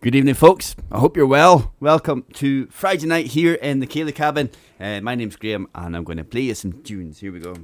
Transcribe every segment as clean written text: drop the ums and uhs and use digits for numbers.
Good evening, folks. I hope you're well. Welcome to Friday night here in the Kaylee Cabin. My name's Graham and I'm going to play you some tunes. Here we go.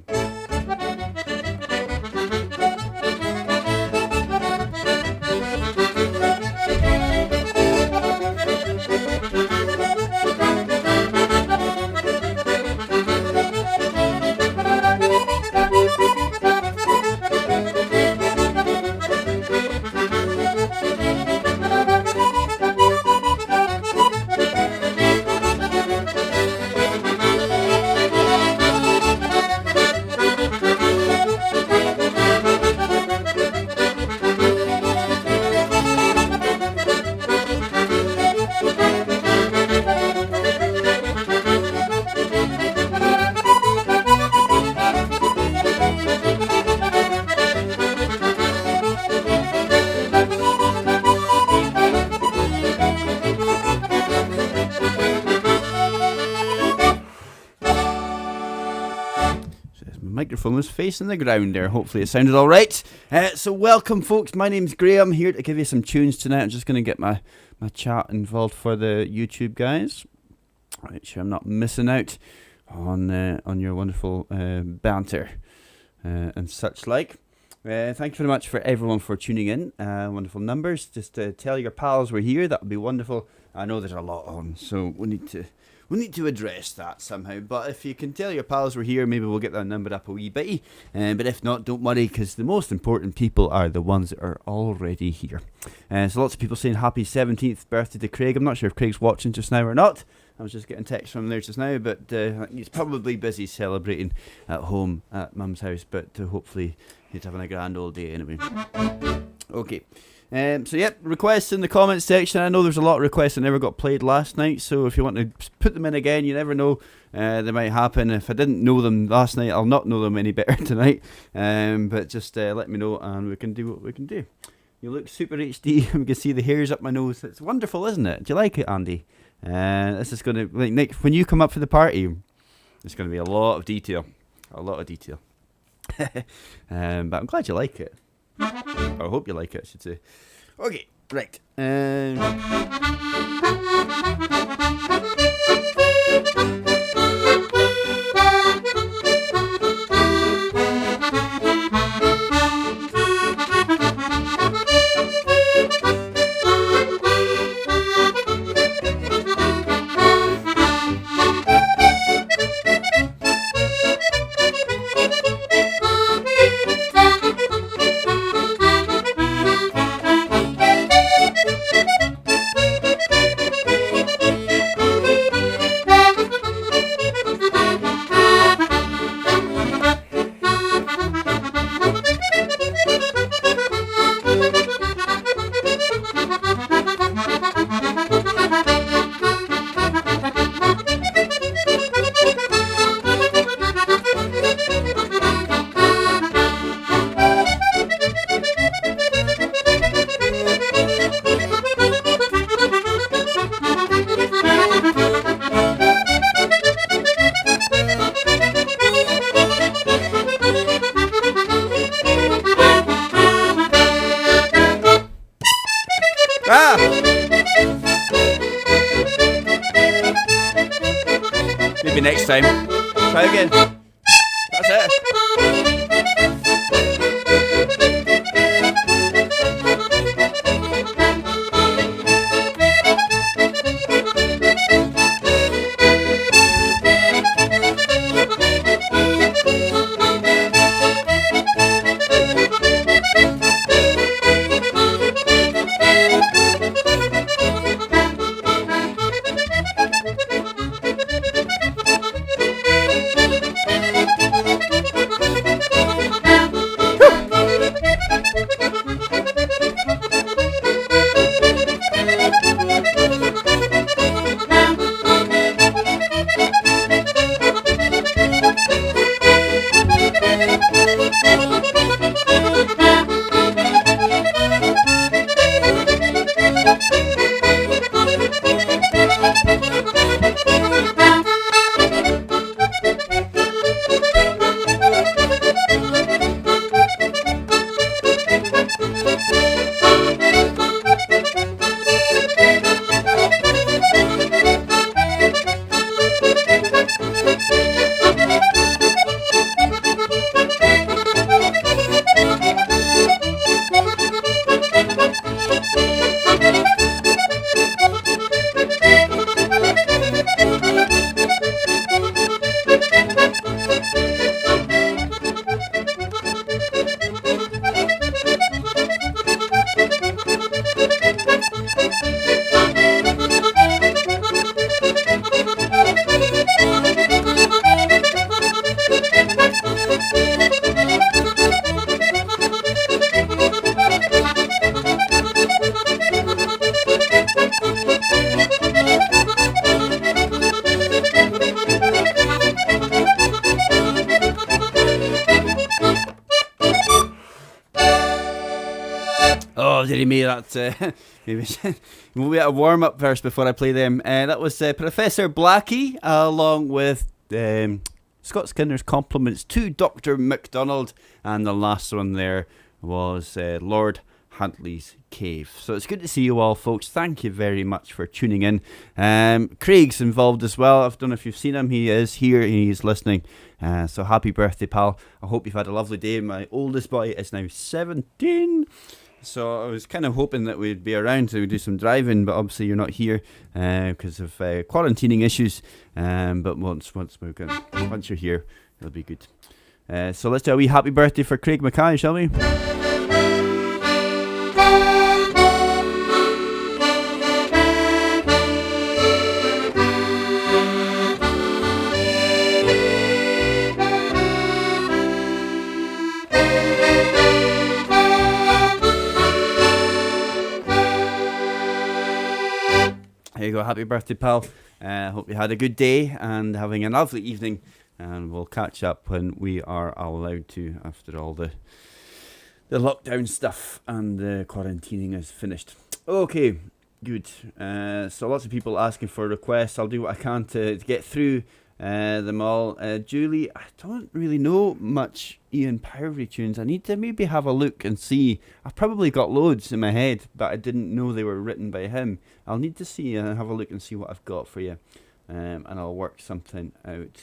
Microphone was facing the ground there. Hopefully it sounded all right. So welcome, folks. My name's Graham, here to give you some tunes tonight. I'm just going to get my chat involved for the YouTube guys. Make sure I'm not missing out on your wonderful banter and such like. Thank you very much for everyone for tuning in. Wonderful numbers. Just tell your pals we're here. That would be wonderful. I know there's a lot on, so we need to address that somehow. But if you can tell your pals we're here, maybe we'll get that number up a wee bit. But if not, don't worry, because the most important people are the ones that are already here. So lots of people saying happy 17th birthday to Craig. I'm not sure if Craig's watching just now or not. I was just getting text from there just now, but he's probably busy celebrating at home at Mum's house. But hopefully he's having a grand old day anyway. Okay. So yep, requests in the comments section. I know there's a lot of requests that never got played last night, so if you want to put them in again, you never know, they might happen. If I didn't know them last night, I'll not know them any better tonight. But just let me know and we can do what we can do. You look super HD. We can see the hairs up my nose. It's wonderful, isn't it? Do you like it, Andy? This is going to, like, Nick, when you come up for the party, it's going to be a lot of detail. But I'm glad you like it. I hope you like it, I should say. Okay, right. Maybe next time. Try again. That's it. Oh, dearie me, that's maybe we'll get a warm up first before I play them. That was Professor Blackie along with Scott Skinner's compliments to Dr. McDonald, and the last one there was Lord Huntley's Cave. So it's good to see you all, folks. Thank you very much for tuning in. Craig's involved as well. I don't know if you've seen him. He is here. He's listening. So happy birthday, pal. I hope you've had a lovely day. My oldest boy is now 17. So I was kind of hoping that we'd be around to do some driving, but obviously you're not here because of quarantining issues. But once you're here, it'll be good. So let's do a wee happy birthday for Craig Mackay, shall we? There you go, happy birthday, pal. Hope you had a good day and having a lovely evening, and we'll catch up when we are allowed to after all the lockdown stuff and the quarantining is finished. Okay, good. So lots of people asking for requests. I'll do what I can to get through them all. Julie, I don't really know much Ian Powdery tunes. I need to maybe have a look and see. I've probably got loads in my head, but I didn't know they were written by him. I'll need to see and have a look and see what I've got for you, and I'll work something out.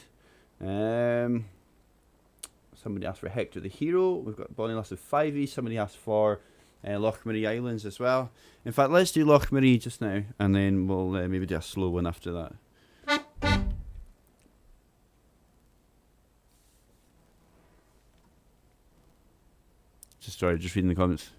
Somebody asked for Hector the Hero. We've got Bonnie Lass of Fivey. Somebody asked for Lochmarie Islands as well. In fact, let's do Lochmarie just now, and then we'll maybe do a slow one after that. Just reading the comments.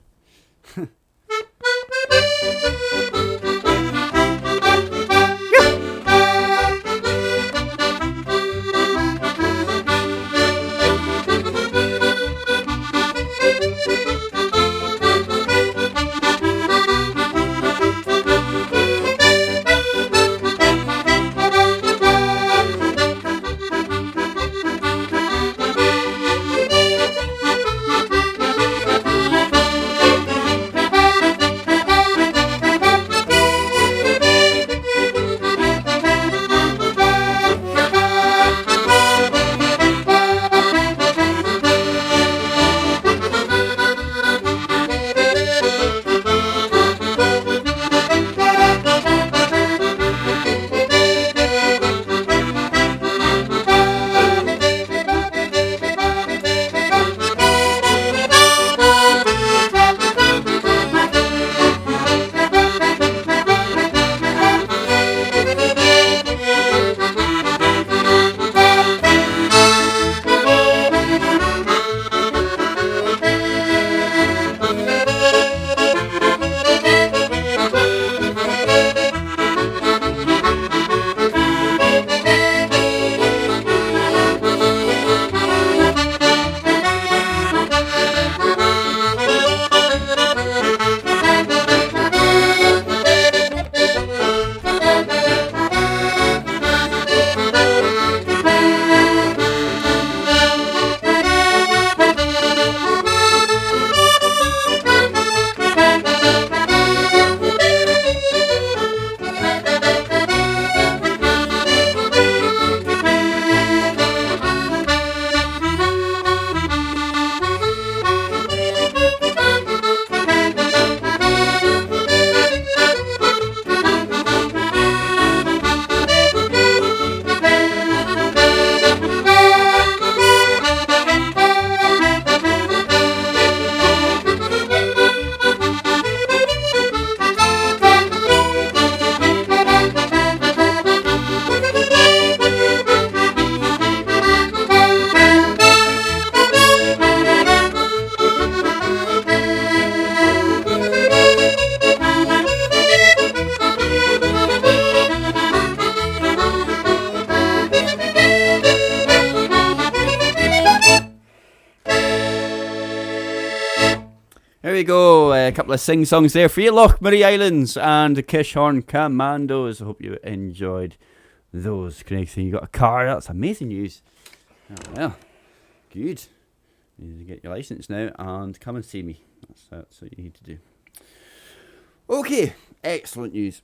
There we go, a couple of sing-songs there for you, Lochmarie Islands and the Kishorn Commandos. I hope you enjoyed those. Craig, so you got a car, that's amazing news. Oh, well, good. You need to get your licence now and come and see me. That's what you need to do. Okay, excellent news.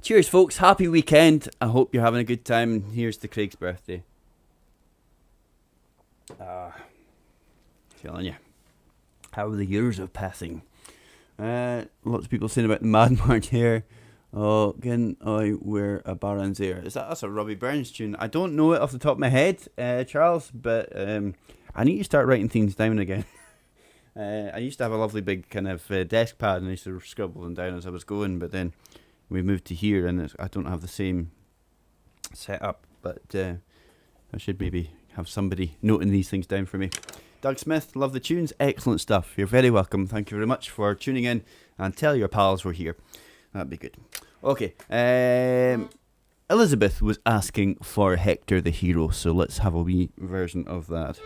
Cheers, folks. Happy weekend. I hope you're having a good time. And here's to Craig's birthday. Telling you. How the years are passing. Lots of people saying about the Mad March here. Oh, can I wear a Baron's ear? That's a Robbie Burns tune? I don't know it off the top of my head, Charles, but I need to start writing things down again. I used to have a lovely big kind of desk pad, and I used to scribble them down as I was going, but then we moved to here, and I don't have the same setup, but I should maybe have somebody noting these things down for me. Doug Smith, love the tunes, excellent stuff. You're very welcome. Thank you very much for tuning in, and tell your pals we're here. That'd be good. Okay, Elizabeth was asking for Hector the Hero, so let's have a wee version of that.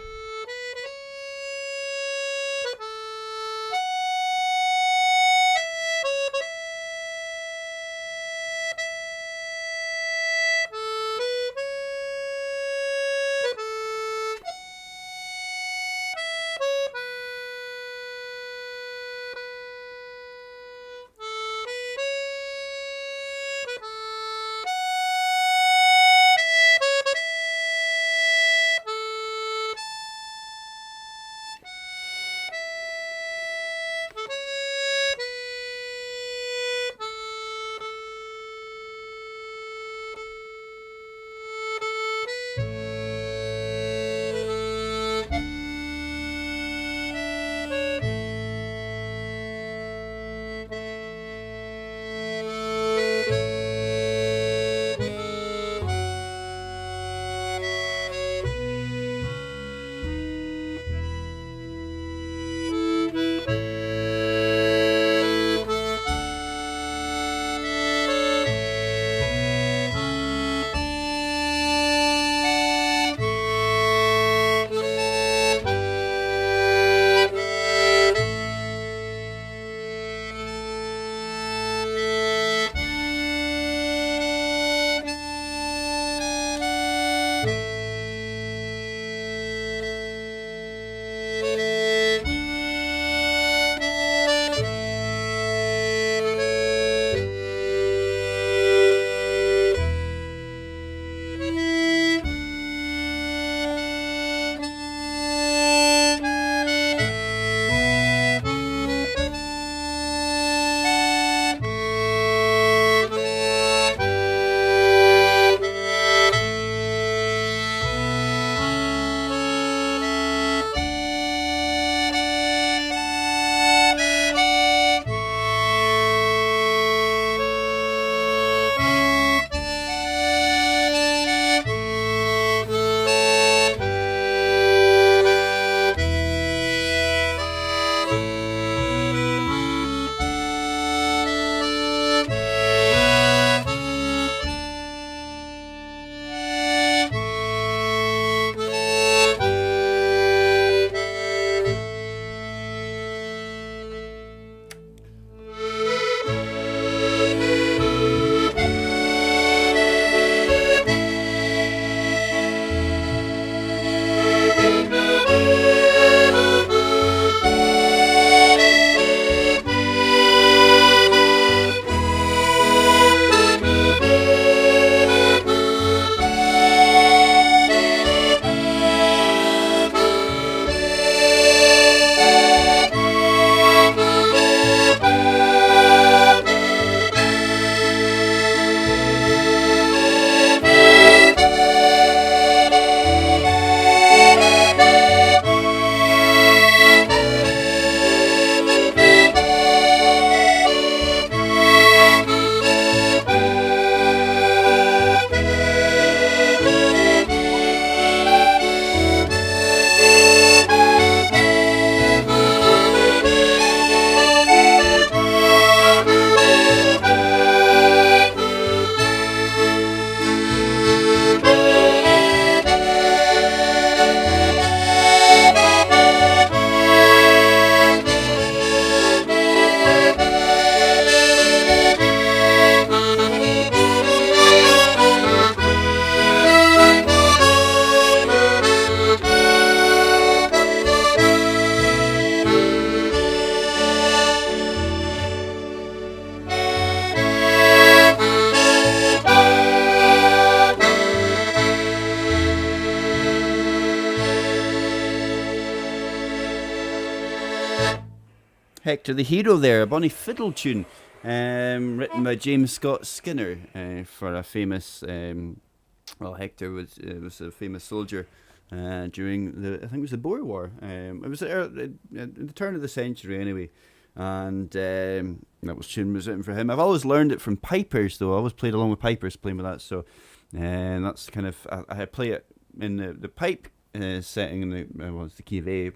Hector the Hero there, a bonny fiddle tune, written by James Scott Skinner for a famous. Well, Hector was a famous soldier during I think it was the Boer War. It was at the turn of the century anyway, and that tune was written for him. I've always learned it from pipers though. I always played along with pipers playing with that, so that's kind of I play it in the pipe setting in it's the key of A,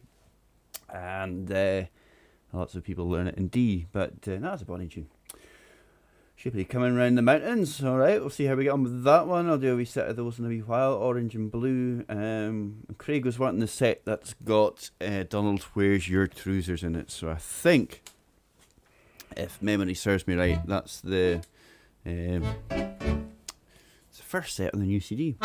and lots of people learn it in D, but that's a bonny tune. Should be coming round the mountains. Alright, we'll see how we get on with that one. I'll do a wee set of those in a wee while. Orange and blue. Craig was wanting the set that's got Donald, Where's Your Trousers in it. So I think, if memory serves me right, that's it's the first set on the new CD.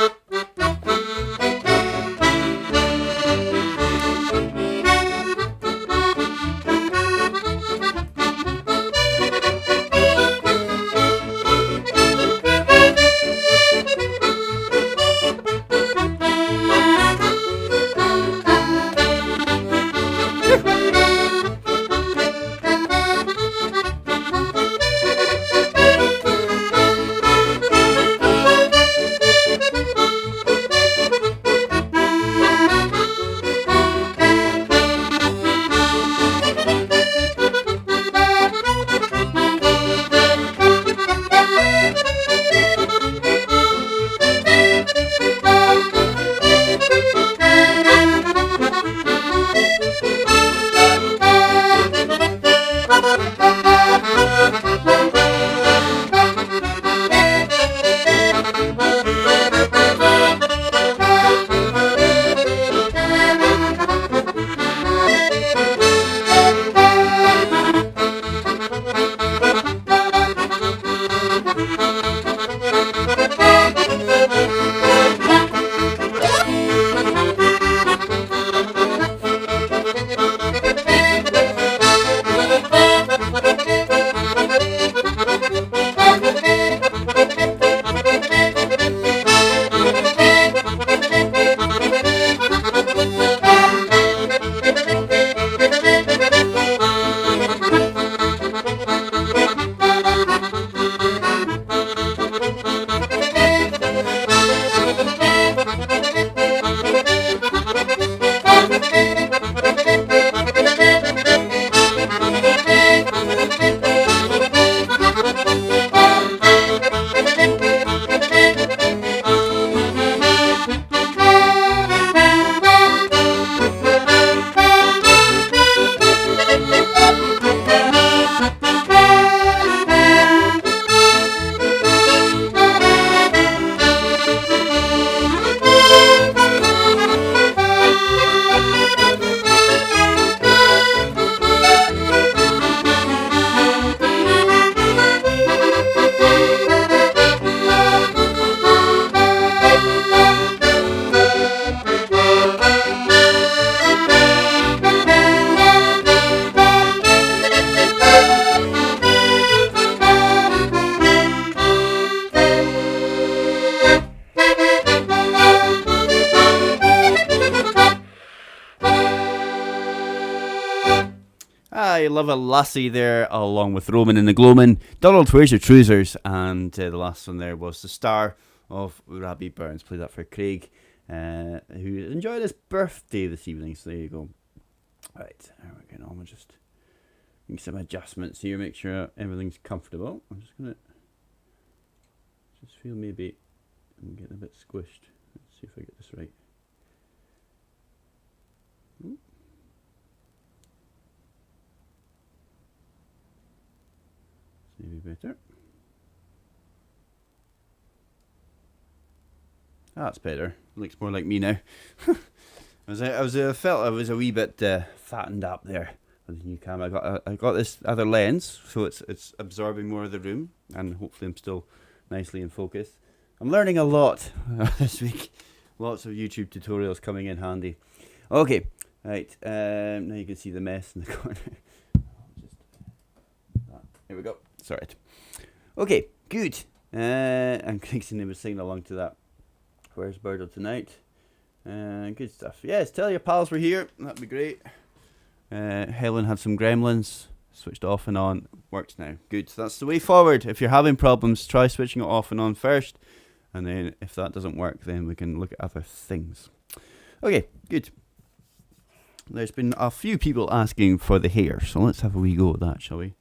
I love a lassie there, along with Roman and the Glowman. Donald, Where's Your Trousers? And the last one there was The Star of Robbie Burns. Played that for Craig, who enjoyed his birthday this evening. So there you go. Right, there we go. I'm just make some adjustments here, make sure everything's comfortable. I'm just gonna feel maybe I'm getting a bit squished. Let's see if I get this right. Maybe better. That's better. Looks more like me now. I felt I was a wee bit fattened up there with the new camera. I got this other lens, so it's absorbing more of the room, and hopefully I'm still nicely in focus. I'm learning a lot this week. Lots of YouTube tutorials coming in handy. Okay, right. Now you can see the mess in the corner. Here we go. Sorry. Okay, good. And Craig's was singing along to that. Where's Birdo tonight? Good stuff. Yes, tell your pals we're here. That'd be great. Helen had some gremlins. Switched off and on. Works now. Good. So that's the way forward. If you're having problems, try switching it off and on first. And then if that doesn't work, then we can look at other things. Okay, good. There's been a few people asking for the hair, so let's have a wee go at that, shall we?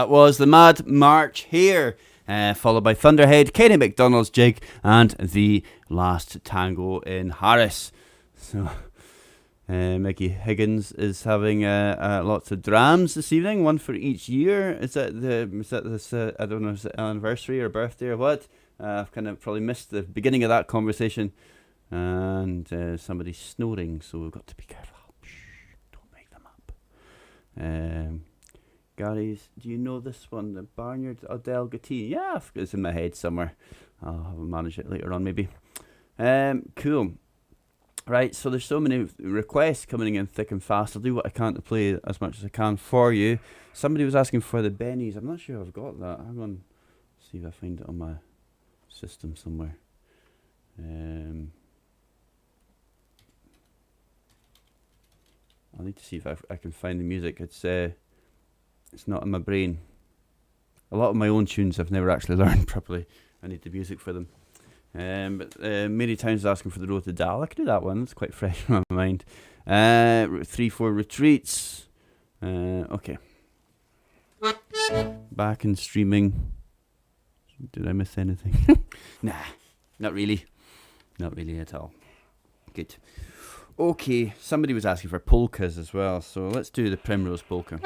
That was the Mad March here, followed by Thunderhead, Kenny McDonald's Jig, and The Last Tango in Harris. So, Mickey Higgins is having lots of drams this evening, one for each year. Is that this? I don't know, is it anniversary or birthday or what? I've kind of probably missed the beginning of that conversation, and somebody's snoring, so we've got to be careful. Shh, don't make them up. Gary's, do you know this one? The Barnyard Adele Gattini. Yeah, it's in my head somewhere. I'll manage it later on, maybe. Cool. Right, so there's so many requests coming in thick and fast. I'll do what I can to play as much as I can for you. Somebody was asking for the Bennies. I'm not sure I've got that. Hang on. See if I find it on my system somewhere. I'll need to see if I can find the music. It's not in my brain. A lot of my own tunes I've never actually learned properly. I need the music for them. But Mary Towns is asking for the Road to Dal. I could do that one. It's quite fresh in my mind. 3-4 Retreats. Okay. Back and streaming. Did I miss anything? Nah, not really. Not really at all. Good. Okay, somebody was asking for polkas as well, so let's do the Primrose Polka.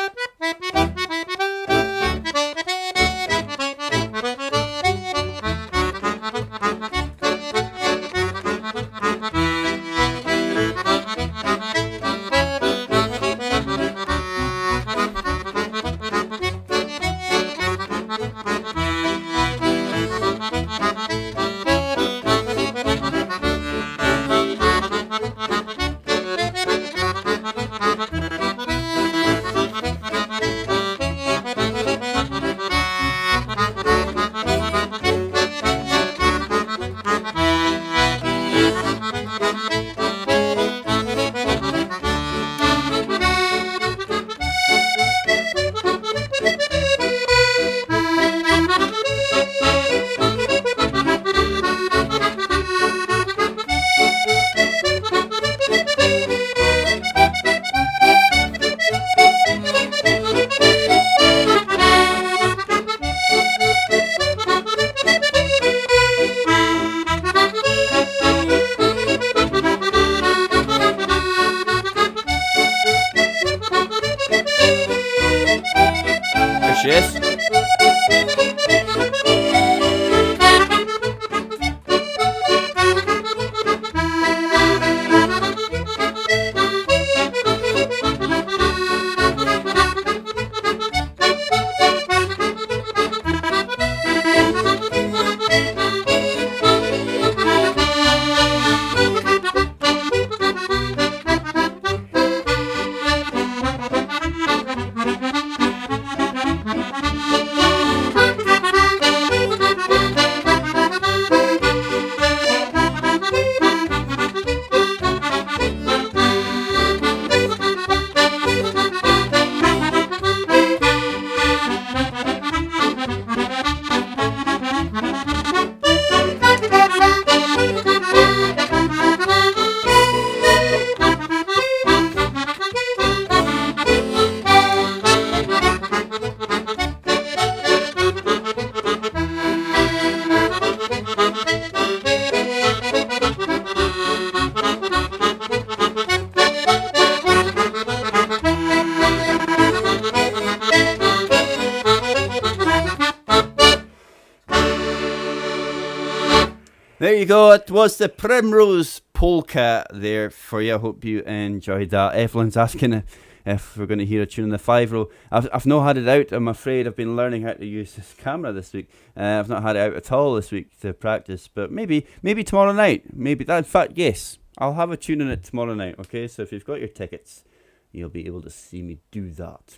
There you go, it was the Primrose Polka there for you. I hope you enjoyed that. Evelyn's asking if we're going to hear a tune in the 5-row. I've not had it out, I'm afraid. I've been learning how to use this camera this week. I've not had it out at all this week to practice, but maybe tomorrow night. Maybe that. In fact, yes, I'll have a tune in it tomorrow night, okay? So if you've got your tickets, you'll be able to see me do that.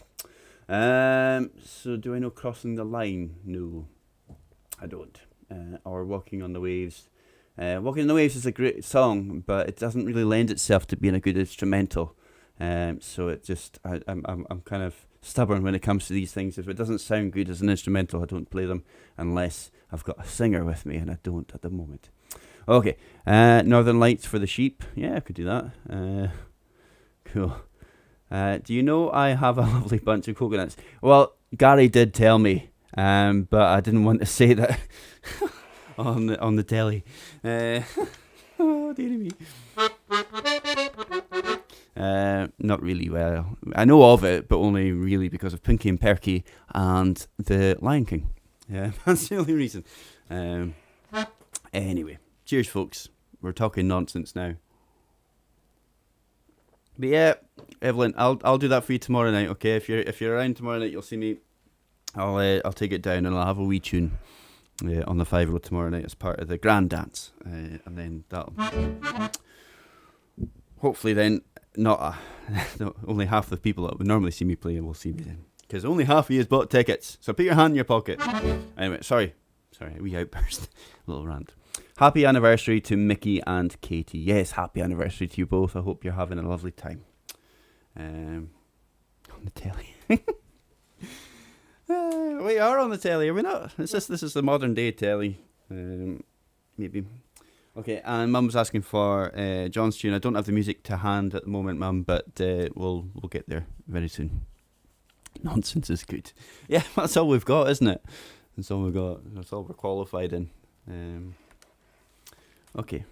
So do I know Crossing the Line? No, I don't. Or Walking on the Waves. Walking on the Waves is a great song, but it doesn't really lend itself to being a good instrumental. So it just, I'm kind of stubborn when it comes to these things. If it doesn't sound good as an instrumental, I don't play them unless I've got a singer with me, and I don't at the moment. Okay, Northern Lights for the Sheep. Yeah, I could do that. Cool. Do you know I have a lovely bunch of coconuts? Well, Gary did tell me, but I didn't want to say that on the telly. Oh dear me. Not really well. I know of it, but only really because of Pinky and Perky and the Lion King. Yeah, that's the only reason. Anyway, cheers, folks. We're talking nonsense now. But yeah, Evelyn, I'll do that for you tomorrow night. Okay, if you're around tomorrow night, you'll see me. I'll take it down and I'll have a wee tune on the 5 tomorrow night as part of the grand dance, and then that'll hopefully then not only half the people that would normally see me play will see me then, because only half of you has bought tickets. So put your hand in your pocket. Anyway, sorry, wee outburst, little rant. Happy anniversary to Mickey and Katie. Yes, happy anniversary to you both. I hope you're having a lovely time. On the telly. We are on the telly, are we not? This is the modern day telly. Maybe. Okay, and Mum was asking for John's tune. I don't have the music to hand at the moment, Mum, but we'll get there very soon. Nonsense is good. Yeah, that's all we've got, isn't it? That's all we've got. That's all we're qualified in. Okay.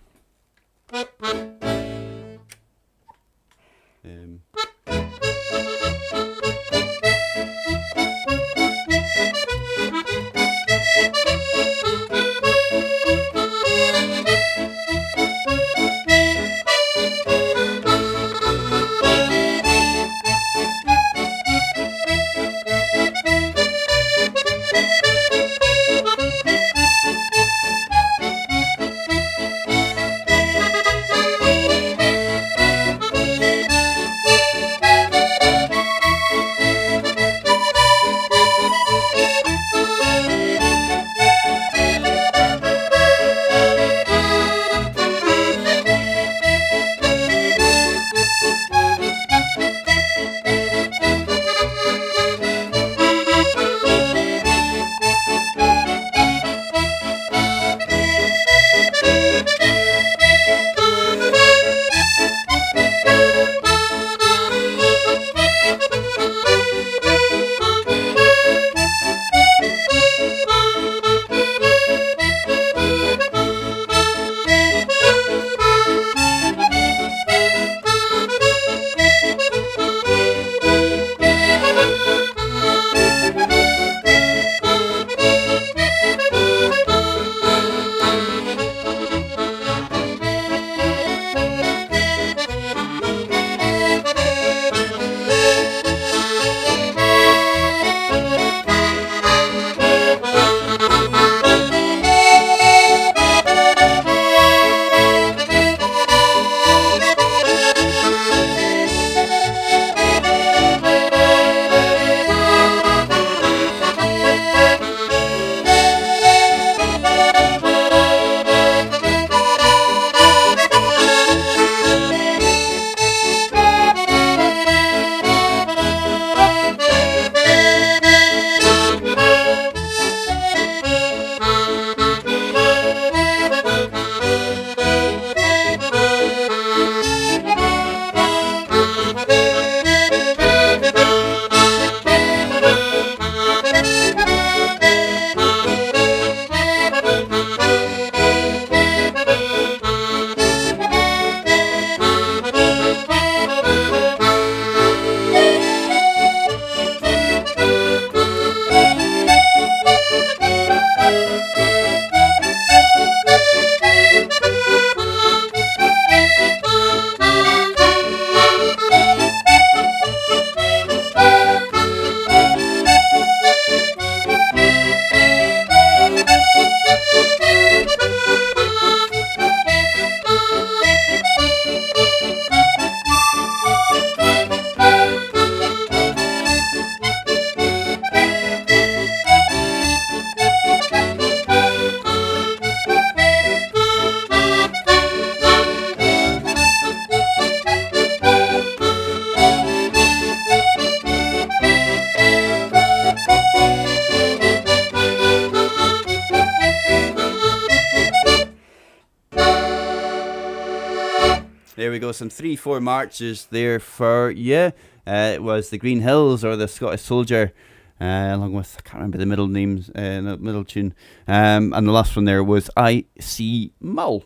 There we go, some 3-4 marches there for you. It was the Green Hills or the Scottish Soldier along with, I can't remember the middle names, the middle tune. And the last one there was I See Mull.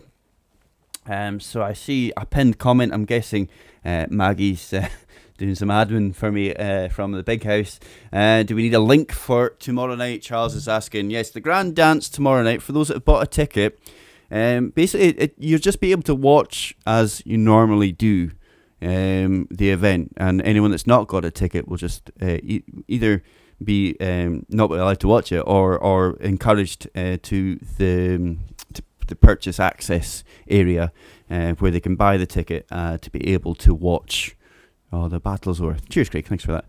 So I see a pinned comment. I'm guessing Maggie's doing some admin for me from the big house. Do we need a link for tomorrow night? Charles is asking. Yes, the grand dance tomorrow night. For those that have bought a ticket, basically you'll just be able to watch as you normally do the event, and anyone that's not got a ticket will just either be not allowed to watch it or encouraged to the purchase access area where they can buy the ticket to be able to watch. Oh, the battle's over. Cheers, Craig. Thanks for that.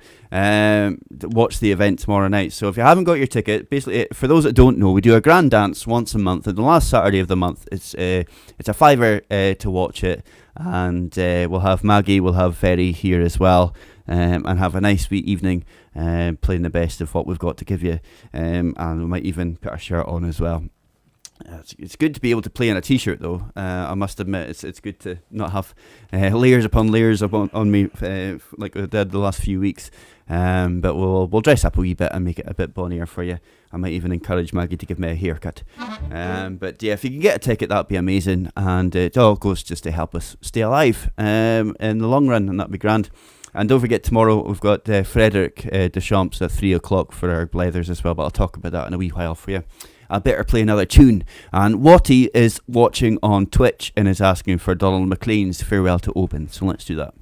Watch the event tomorrow night. So if you haven't got your ticket, basically, for those that don't know, we do a grand dance once a month. And the last Saturday of the month, it's a £5 to watch it. And we'll have Maggie, we'll have Ferry here as well. And have a nice wee evening playing the best of what we've got to give you. And we might even put a shirt on as well. It's good to be able to play in a t-shirt though. I must admit it's good to not have layers upon layers on me like I did the last few weeks. But we'll dress up a wee bit and make it a bit bonnier for you. I might even encourage Maggie to give me a haircut. But yeah, if you can get a ticket, that'd be amazing. And it all goes just to help us stay alive in the long run, and that'd be grand. And don't forget, tomorrow we've got Frederick Deschamps at 3 o'clock for our Blethers as well, but I'll talk about that in a wee while for you. I better play another tune. And Watty is watching on Twitch and is asking for Donald McLean's Farewell to Oban. So let's do that.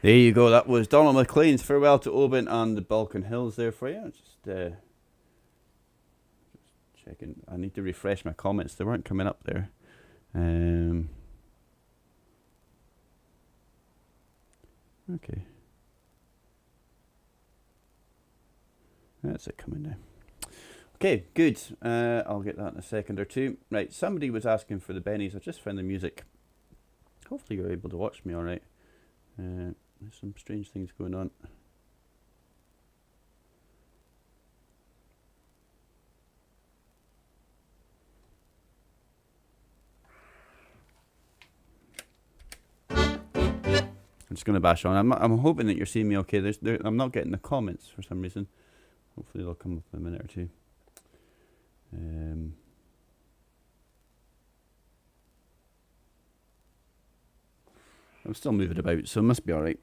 There you go. That was Donald McLean's Farewell to Oban and the Balkan Hills there for you. Just checking. I need to refresh my comments. They weren't coming up there. Okay. That's it coming now. Okay, good. I'll get that in a second or two. Right, somebody was asking for the bennies. I just found the music. Hopefully you're able to watch me all right. There's some strange things going on. I'm just going to bash on. I'm hoping that you're seeing me okay. I'm not getting the comments for some reason. Hopefully they'll come up in a minute or two. I'm still moving about, so it must be alright.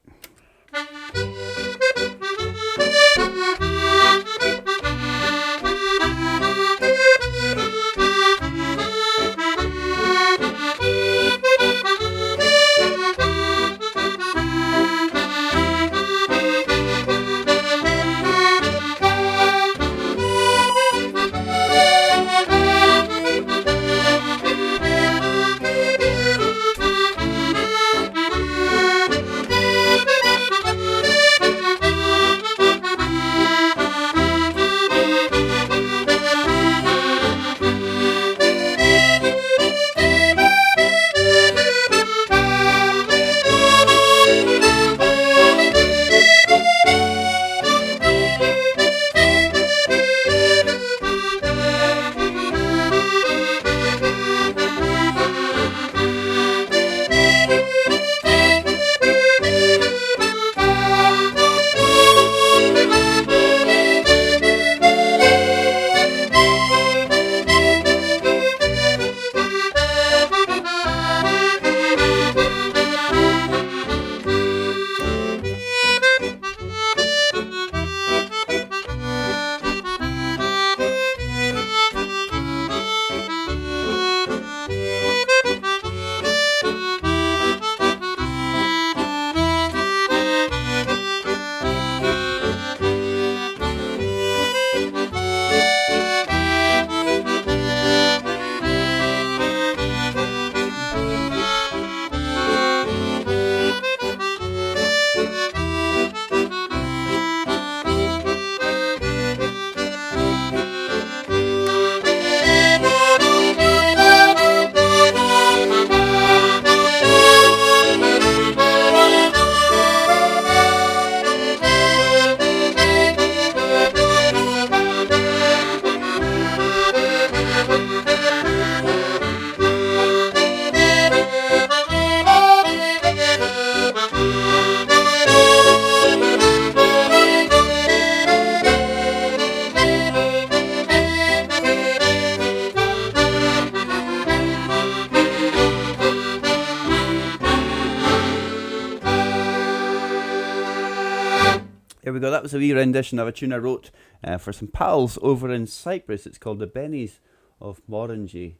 There we go. That was a wee rendition of a tune I wrote for some pals over in Cyprus. It's called the Bennies of Morangi.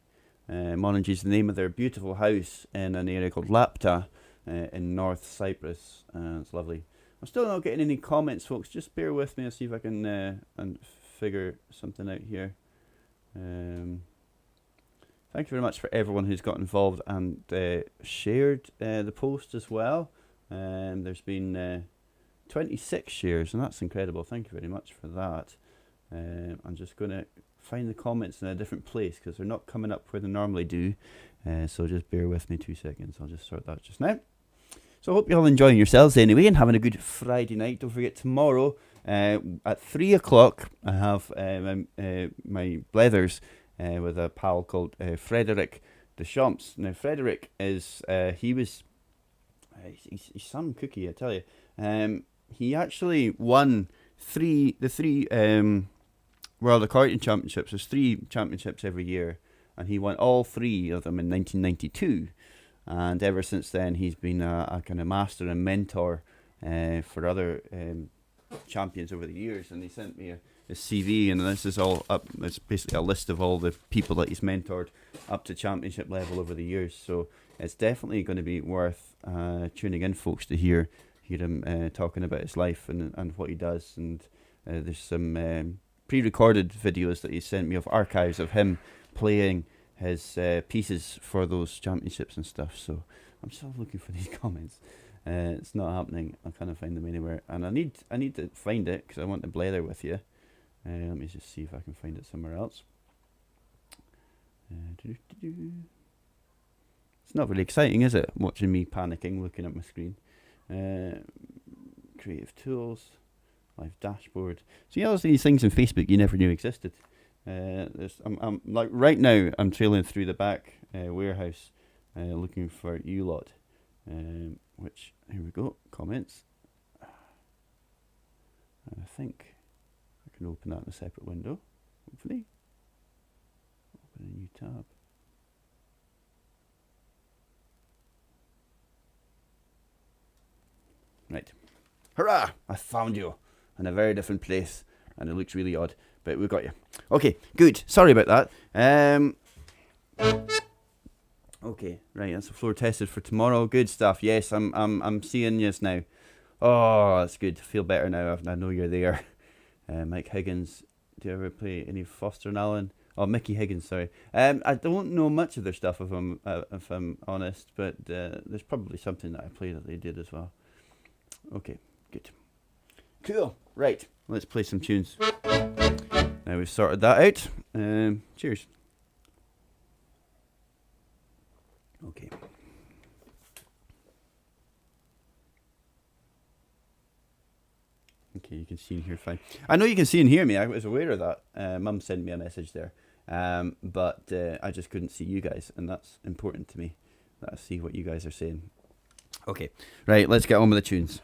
Morangi is the name of their beautiful house in an area called Lapta in North Cyprus. It's lovely. I'm still not getting any comments, folks. Just bear with me. I'll see if I can and figure something out here. Thank you very much for everyone who's got involved and shared the post as well. There's been 26 shares, and that's incredible. Thank you very much for that. I'm just going to find the comments in a different place because they're not coming up where they normally do. So just bear with me 2 seconds. I'll just sort that just now. So I hope you're all enjoying yourselves anyway and having a good Friday night. Don't forget tomorrow at 3 o'clock I have my Blethers with a pal called Frederick Deschamps. Now Frederick is he's some cookie, I tell you. He actually won the three World Accordion Championships. There's 3 championships every year, and he won all 3 of them in 1992. And ever since then, he's been a kind of master and mentor for other champions over the years. And he sent me a CV, and this is all up. It's basically a list of all the people that he's mentored up to championship level over the years. So it's definitely going to be worth tuning in, folks, to hear him talking about his life and what he does. And there's some pre-recorded videos that he sent me of archives of him playing his pieces for those championships and stuff. So I'm still looking for these comments. It's not happening. I can't find them anywhere, and I need to find it because I want to blather with you. Let me just see if I can find it somewhere else. It's not really exciting, is it? Watching me panicking, looking at my screen. Creative tools, live dashboard. So there's these things in Facebook you never knew existed. I'm like right now. I'm trailing through the back warehouse, looking for you lot. Which here we go. Comments. I think I can open that in a separate window. Hopefully, open a new tab. Right. Hurrah! I found you in a very different place, and it looks really odd, but we've got you. Okay, good. Sorry about that. Okay, right. That's the floor tested for tomorrow. Good stuff. Yes, I'm seeing you now. Oh, that's good. I feel better now. I know you're there. Mike Higgins. Do you ever play any Foster and Allen? Oh, Mickey Higgins. Sorry. I don't know much of their stuff if I'm honest, but there's probably something that I played that they did as well. Okay, good. Cool. Right, let's play some tunes. Now we've sorted that out. Cheers. Okay. Okay, you can see and hear fine. I know you can see and hear me. I was aware of that. Mum sent me a message there. But I just couldn't see you guys, and that's important to me, that I see what you guys are saying. Okay, right, let's get on with the tunes.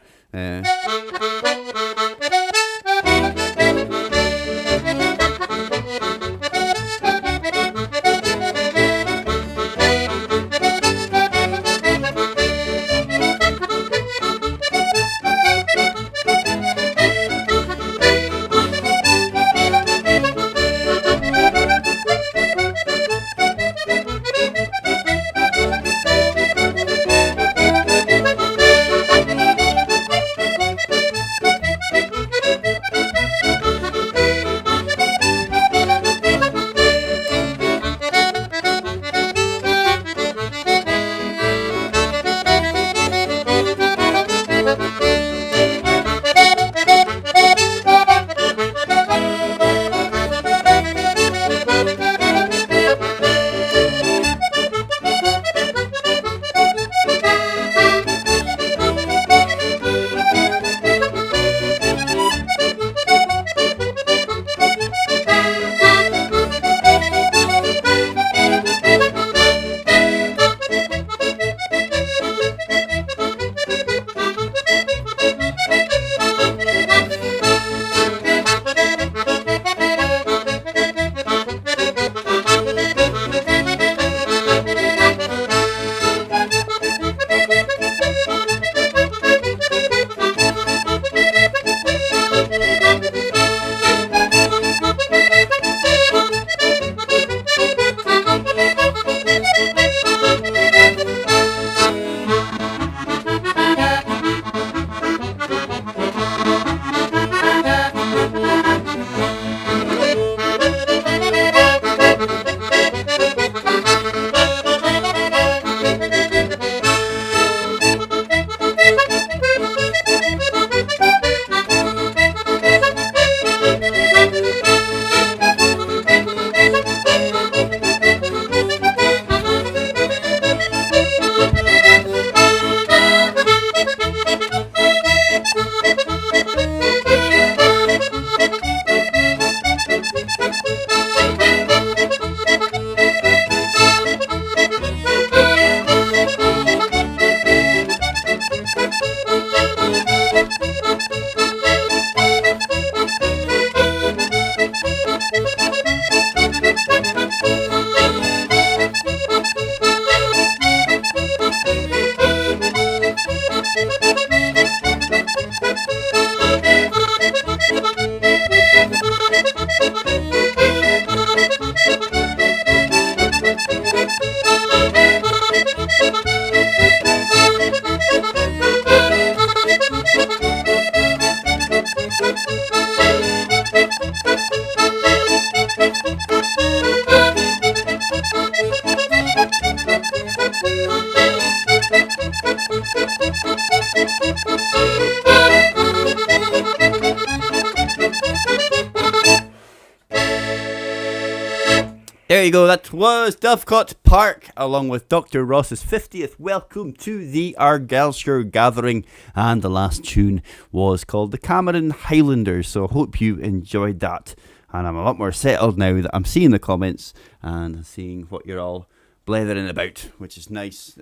you go. That was Dovecot Park, along with Dr. Ross's 50th Welcome to the Argyllshire Gathering. And the last tune was called the Cameron Highlanders. So I hope you enjoyed that. And I'm a lot more settled now that I'm seeing the comments and seeing what you're all blethering about, which is nice.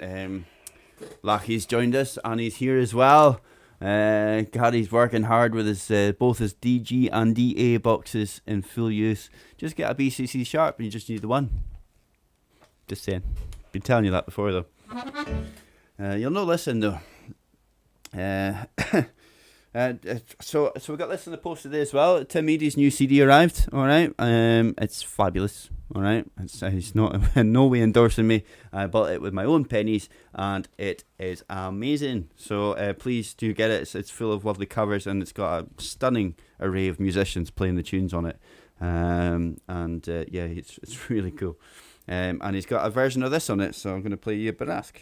Lackey's joined us and he's here as well. Gary's working hard with his both his DG and DA boxes in full use. Just get a BCC Sharp and you just need the one. Just saying. Been telling you that before though. You'll not listen though. So we got this in the post today as well. Tim Eadie's new CD arrived. All right, it's fabulous. All right, he's not in no way endorsing me. I bought it with my own pennies, and it is amazing. So please do get it. It's full of lovely covers, and it's got a stunning array of musicians playing the tunes on it. Yeah, it's really cool. And he's got a version of this on it, so I'm going to play you Barask.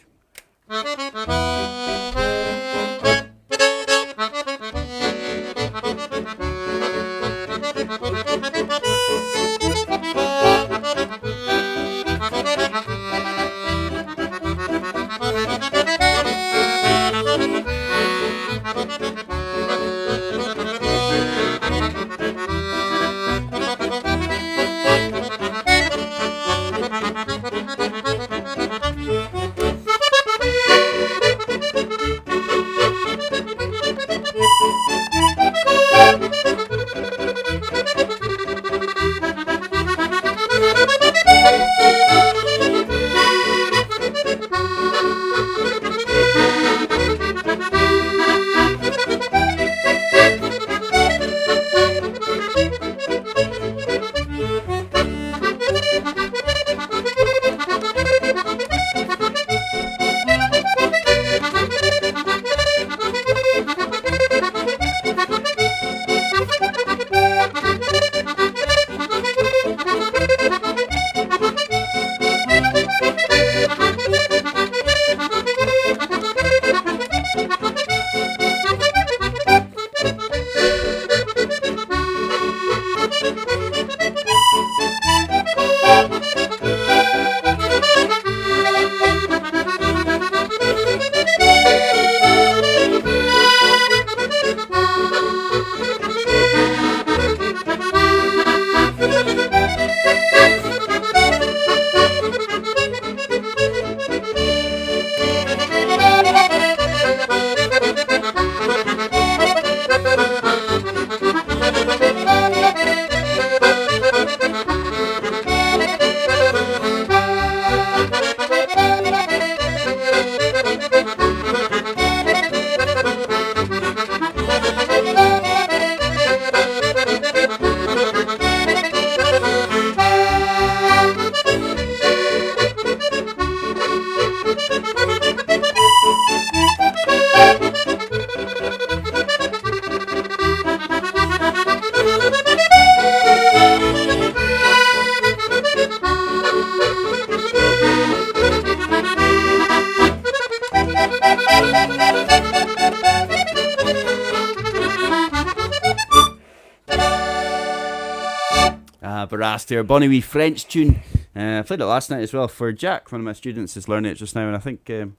Barask there, bonny wee French tune. I played it last night as well for Jack. One of my students is learning it just now, and I think two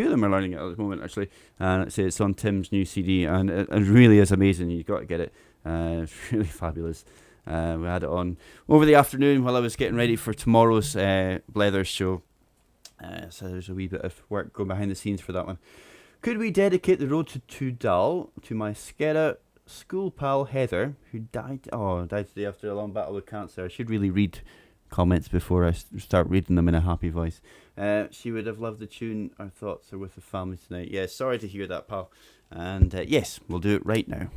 of them are learning it at the moment actually. And it's on Tim's new CD, and it really is amazing. You've got to get it. It's really fabulous. We had it on over the afternoon while I was getting ready for tomorrow's Blethers show. So there's a wee bit of work going behind the scenes for that one. Could we dedicate the road to Tudal to my Skera school pal Heather, who died today after a long battle with cancer? I should really read comments before I start reading them in a happy voice. She would have loved the tune. Our thoughts are with the family tonight. Yeah, sorry to hear that, pal. And yes, we'll do it right now.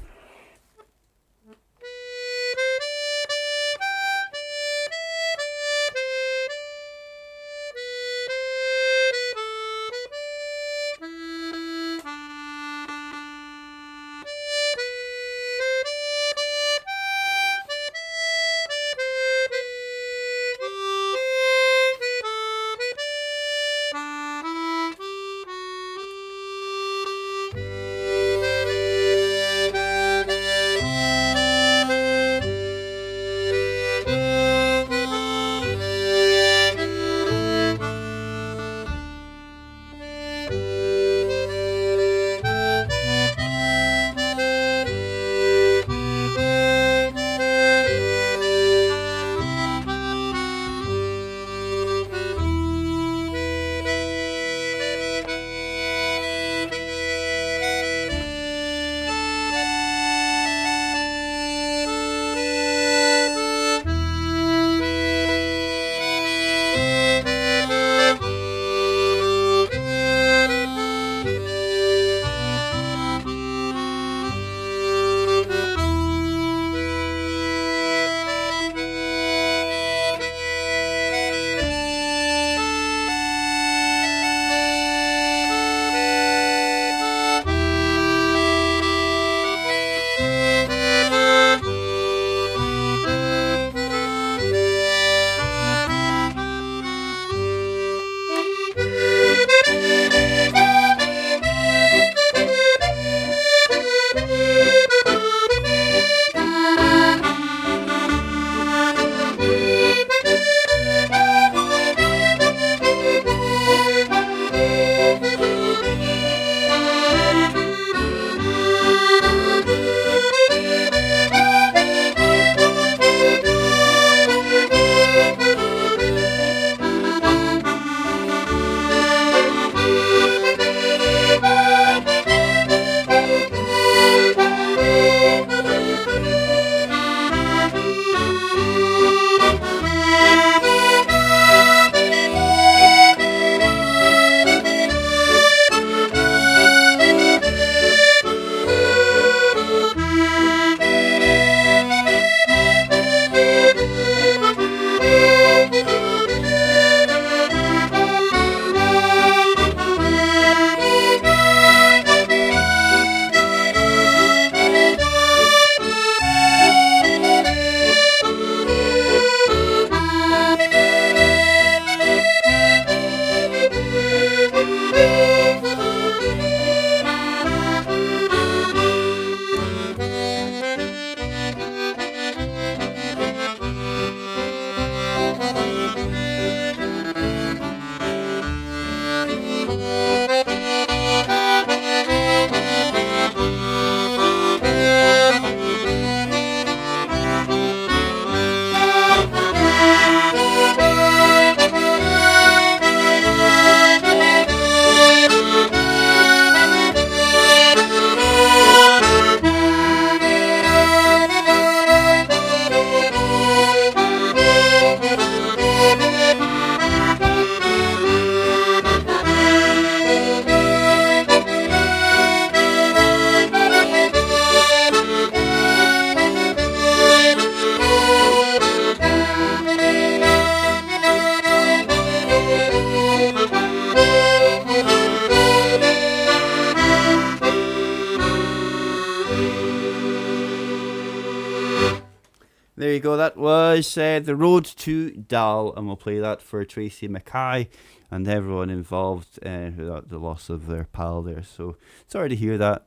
you go. That was The Road to Dal, and we'll play that for Tracy Mackay and everyone involved without the loss of their pal there. So sorry to hear that,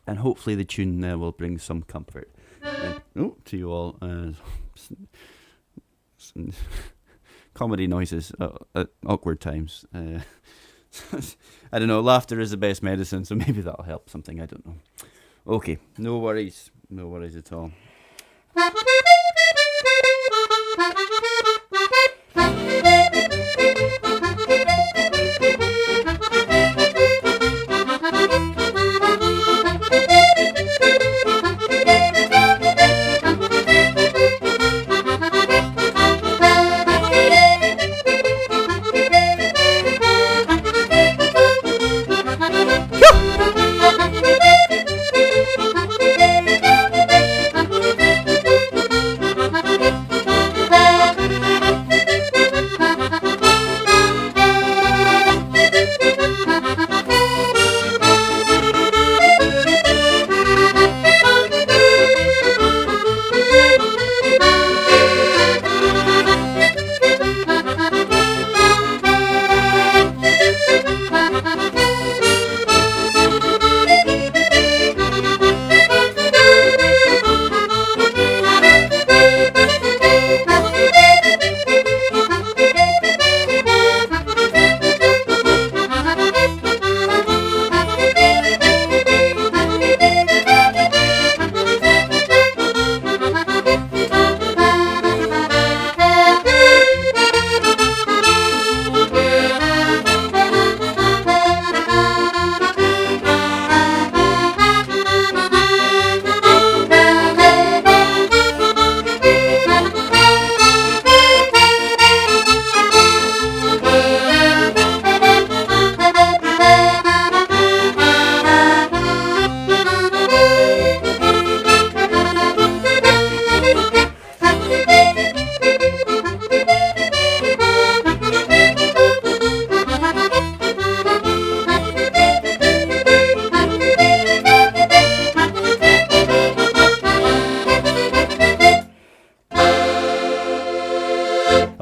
and hopefully the tune will bring some comfort to you all. Some comedy noises at awkward times. I don't know, laughter is the best medicine, so maybe that'll help something, I don't know. Okay, no worries at all.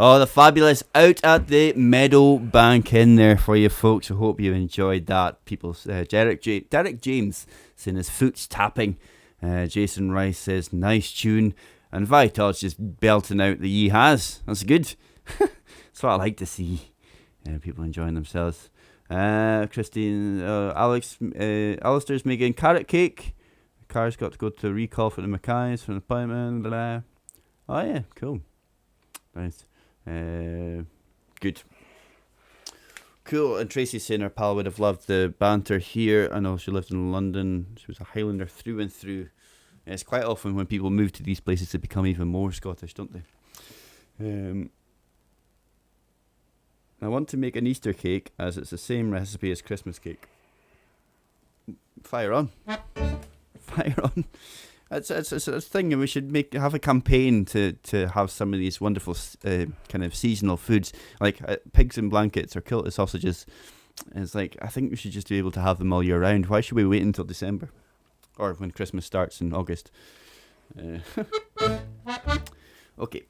Oh, the fabulous Out at the Meadow Bank in there for you folks. I hope you enjoyed that. People, Derek James saying his foot's tapping. Jason Rice says, nice tune. And Vital's just belting out the Ye Has. That's good. That's what I like to see. People enjoying themselves. Christine, Alistair's making carrot cake. The car's got to go to recall for the Mackays from the appointment. Blah. Oh yeah, cool. Nice. Good. Cool. And Tracy's saying her pal would have loved the banter here. I know she lived in London. She was a Highlander through and through. It's quite often when people move to these places they become even more Scottish, don't they? I want to make an Easter cake as it's the same recipe as Christmas cake. Fire on. Fire on. It's a thing, and we should have a campaign to have some of these wonderful kind of seasonal foods, like pigs in blankets or kilted sausages. It's like, I think we should just be able to have them all year round. Why should we wait until December? Or when Christmas starts in August. Okay.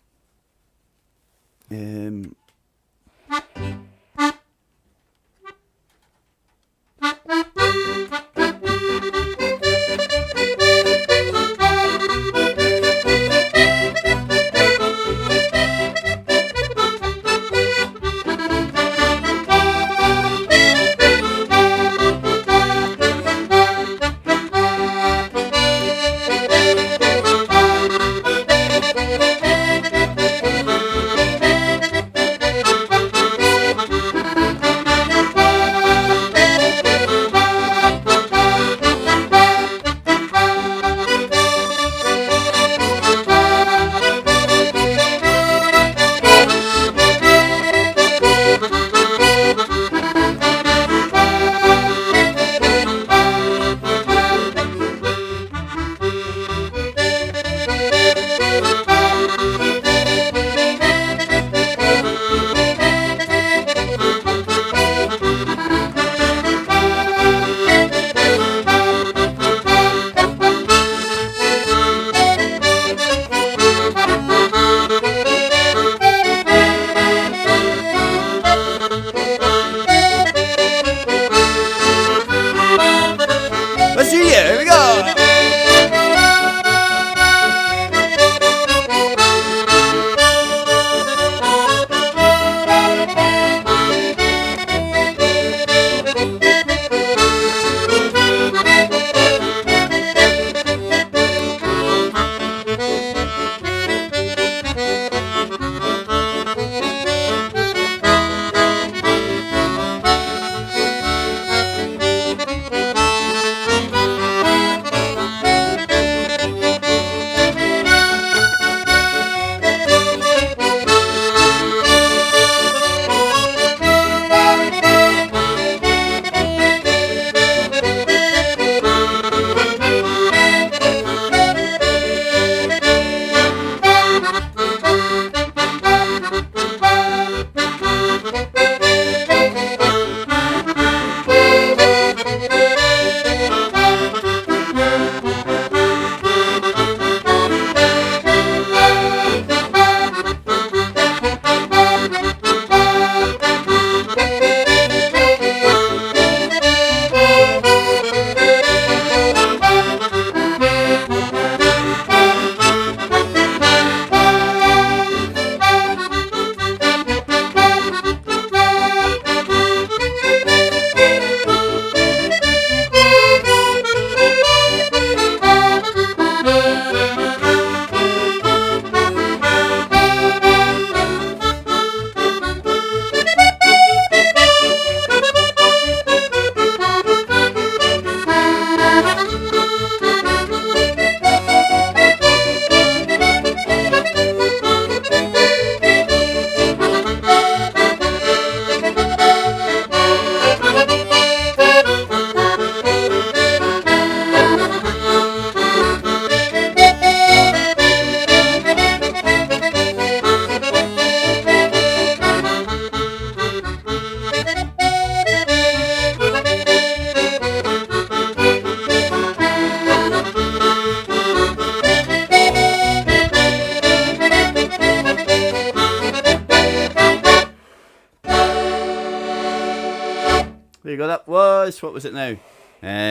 There you go. That was, what was it now?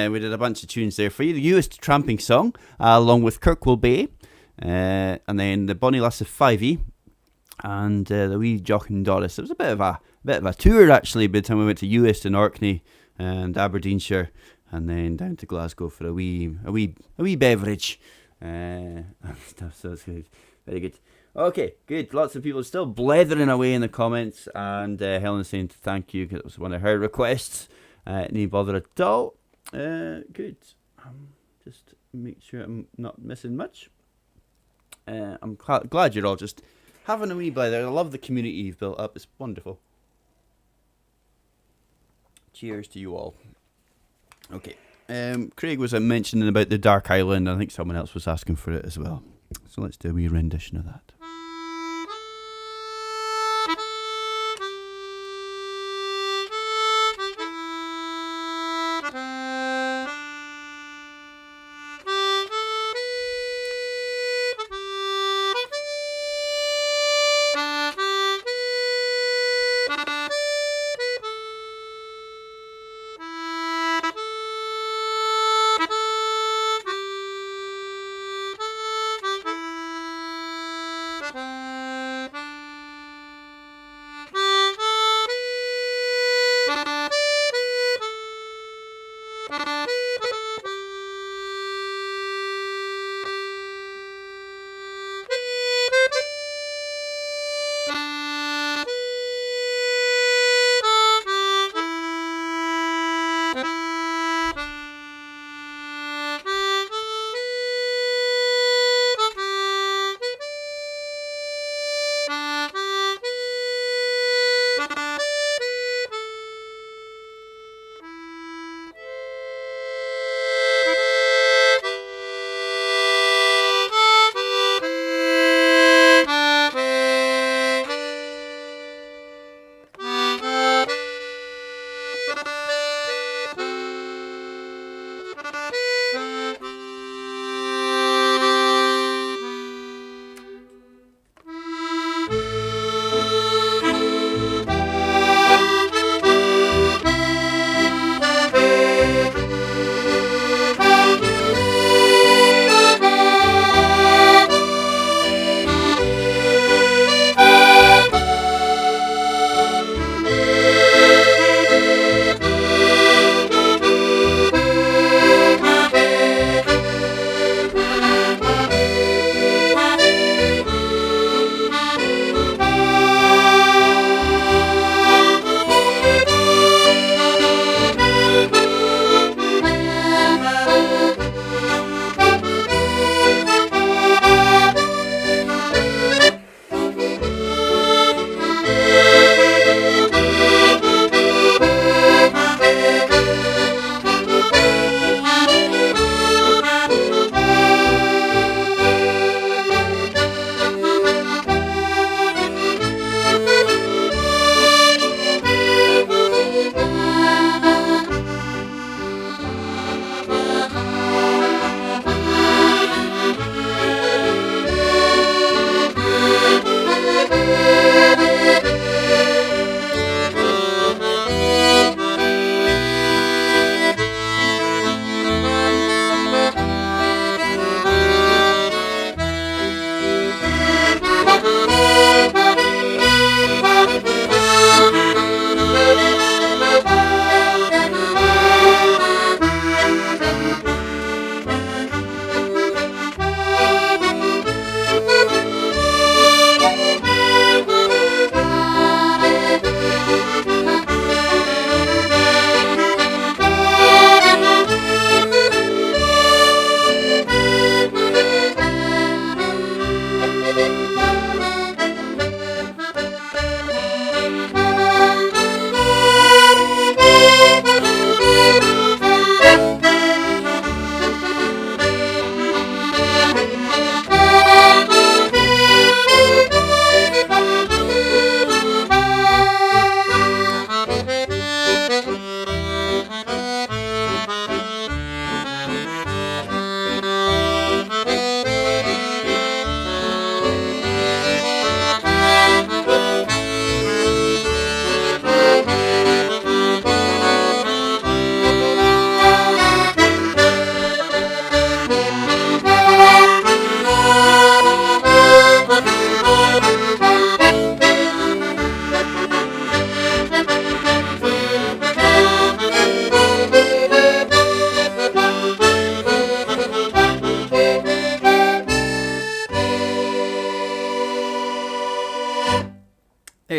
We did a bunch of tunes there for you. The US Tramping Song, along with Kirkwall Bay, and then the Bonnie Lass of Fivey, and the wee Jock and Doris. It was a bit of a tour actually. By the time we went to US and Orkney and Aberdeenshire, and then down to Glasgow for a wee beverage and stuff. So it's good, very good. Okay, good. Lots of people still blethering away in the comments, and Helen saying thank you because it was one of her requests. No bother at all. Good. Just make sure I'm not missing much. I'm glad you're all just having a wee blather. I love the community you've built up. It's wonderful. Cheers to you all. Okay. Craig was mentioning about the Dark Island. I think someone else was asking for it as well. So let's do a wee rendition of that.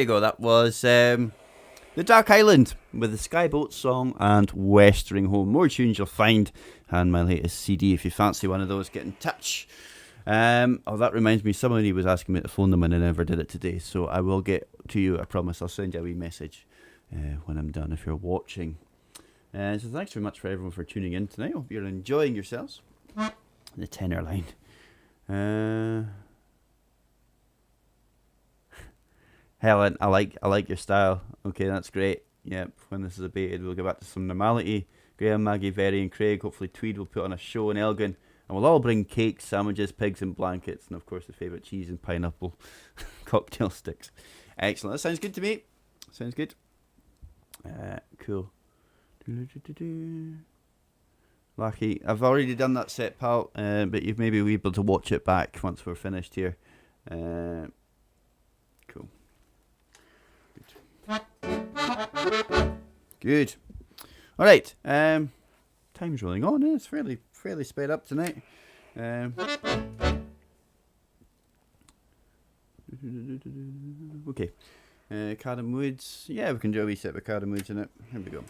you go. That was The Dark Island with the Skyboat song and Westering Home. More tunes you'll find on my latest CD. If you fancy one of those, get in touch. That reminds me, somebody was asking me to phone them and I never did it today, so I will get to you, I promise. I'll send you a wee message when I'm done if you're watching. So thanks very much for everyone for tuning in tonight. Hope you're enjoying yourselves. The tenor line. Helen, I like your style. Okay, that's great. Yep, when this is abated, we'll go back to some normality. Graham, Maggie, Very, and Craig. Hopefully, Tweed will put on a show in Elgin, and we'll all bring cakes, sandwiches, pigs, and blankets, and of course, the favourite cheese and pineapple cocktail sticks. Excellent. That sounds good to me. Sounds good. Cool. Lucky. I've already done that set, pal, but you've maybe be able to watch it back once we're finished here. Cool. Good. All right. Time's rolling on. It's fairly sped up tonight. Okay. Cadam Woods. Yeah, we can do a wee set with Cadam Woods in it. Here we go.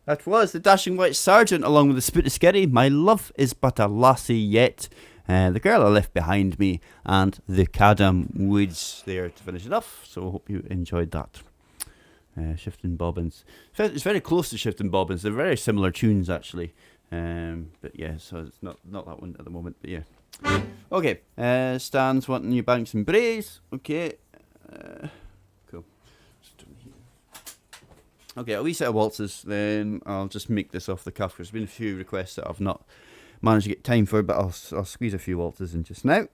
That was the Dashing White Sergeant along with the Spootiskerry. My Love Is But a Lassie Yet. The Girl I Left Behind Me and the Cadam Woods there to finish it off. So I hope you enjoyed that. Shifting Bobbins. It's very close to Shifting Bobbins. They're very similar tunes actually. But yeah, so it's not that one at the moment, but yeah. Okay, Stan's wanting New Banks and Braes. Okay. Cool. Okay, a wee set of waltzes, then I'll just make this off the cuff. There's been a few requests that I've not manage to get time for, but I'll squeeze a few waltzes in just now.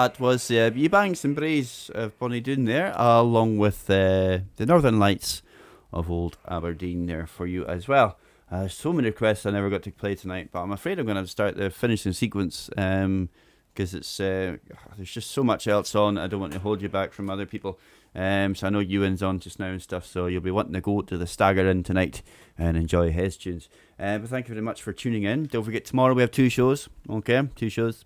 That was Eubanks and Braes of Bonnie Doon there, along with the Northern Lights of Old Aberdeen there for you as well. So many requests I never got to play tonight, but I'm afraid I'm going to start the finishing sequence because it's there's just so much else on. I don't want to hold you back from other people. So I know Ewan's on just now and stuff, so you'll be wanting to go to the Stagger Inn tonight and enjoy his tunes. But thank you very much for tuning in. Don't forget, tomorrow we have two shows. Okay, two shows.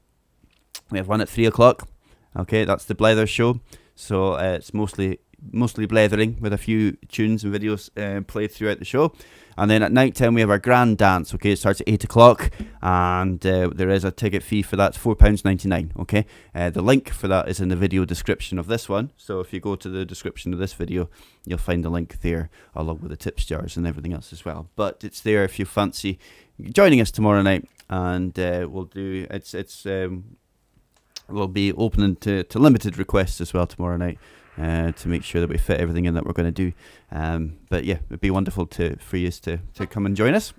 We have one at 3 o'clock. Okay, that's the Blether show. So it's mostly blethering with a few tunes and videos played throughout the show. And then at night time we have our grand dance. Okay, it starts at 8 o'clock, and there is a ticket fee for that. It's £4.99. Okay, the link for that is in the video description of this one. So if you go to the description of this video, you'll find the link there, along with the tips jars and everything else as well. But it's there if you fancy joining us tomorrow night, and we'll do we'll be opening to limited requests as well tomorrow night. To make sure that we fit everything in that we're going to do. But yeah, it'd be wonderful for you to come and join us.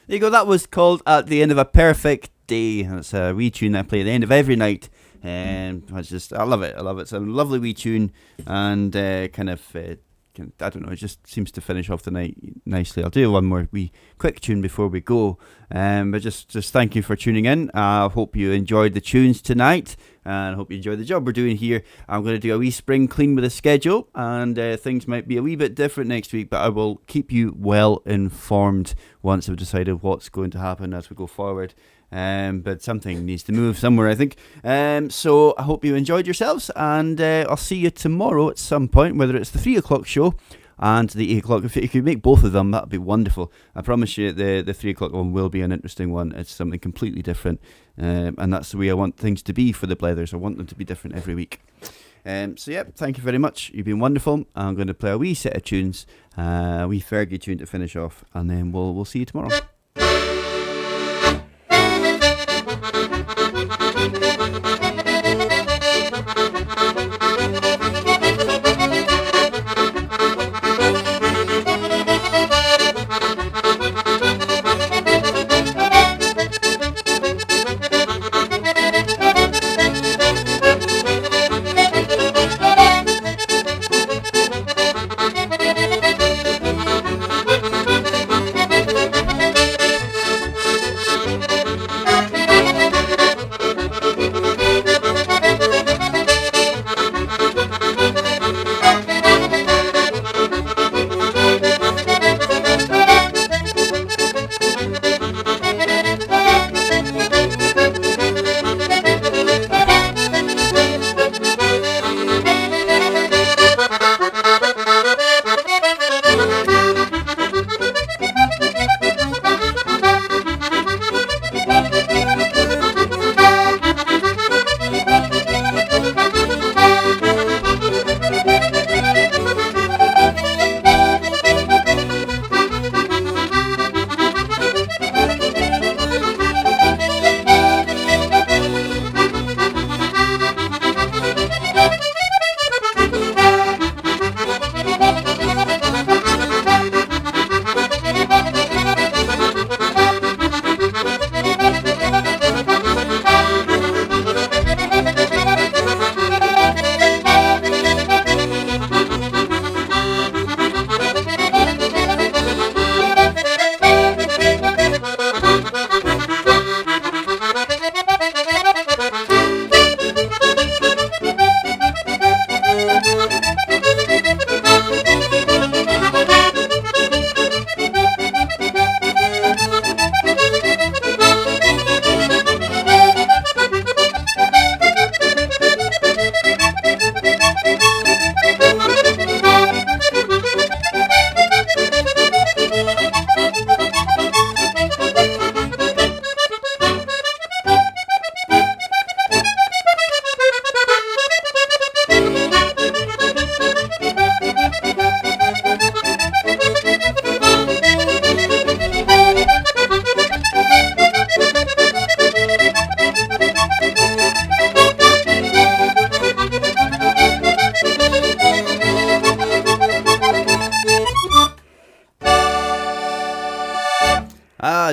There you go. That was called At the End of a Perfect Day. That's a wee tune I play at the end of every night. I love it. I love it. It's a lovely wee tune, and I don't know, it just seems to finish off the night nicely. I'll do one more wee quick tune before we go. But just thank you for tuning in. I hope you enjoyed the tunes tonight, and I hope you enjoyed the job we're doing here. I'm going to do a wee spring clean with a schedule, and things might be a wee bit different next week, but I will keep you well informed once I've decided what's going to happen as we go forward. But something needs to move somewhere, I think. So I hope you enjoyed yourselves, and I'll see you tomorrow at some point, whether it's the 3 o'clock show and the 8 o'clock. If you could make both of them, that'd be wonderful. I promise you the 3 o'clock one will be an interesting one. It's something completely different, and that's the way I want things to be for the Blethers. I want them to be different every week. So yeah, thank you very much. You've been wonderful. I'm going to play a wee set of tunes, a wee Fergie tune to finish off, and then we'll see you tomorrow.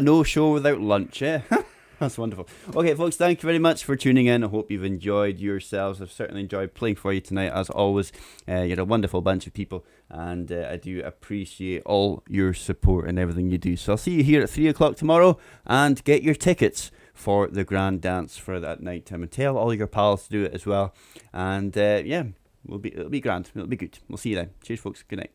No show without lunch, eh? That's wonderful. Okay, folks, thank you very much for tuning in. I hope you've enjoyed yourselves. I've certainly enjoyed playing for you tonight, as always. You're a wonderful bunch of people, and I do appreciate all your support and everything you do. So I'll see you here at 3 o'clock tomorrow, and get your tickets for the grand dance for that night time. And tell all your pals to do it as well. And yeah, it'll be grand. It'll be good. We'll see you then. Cheers, folks. Good night.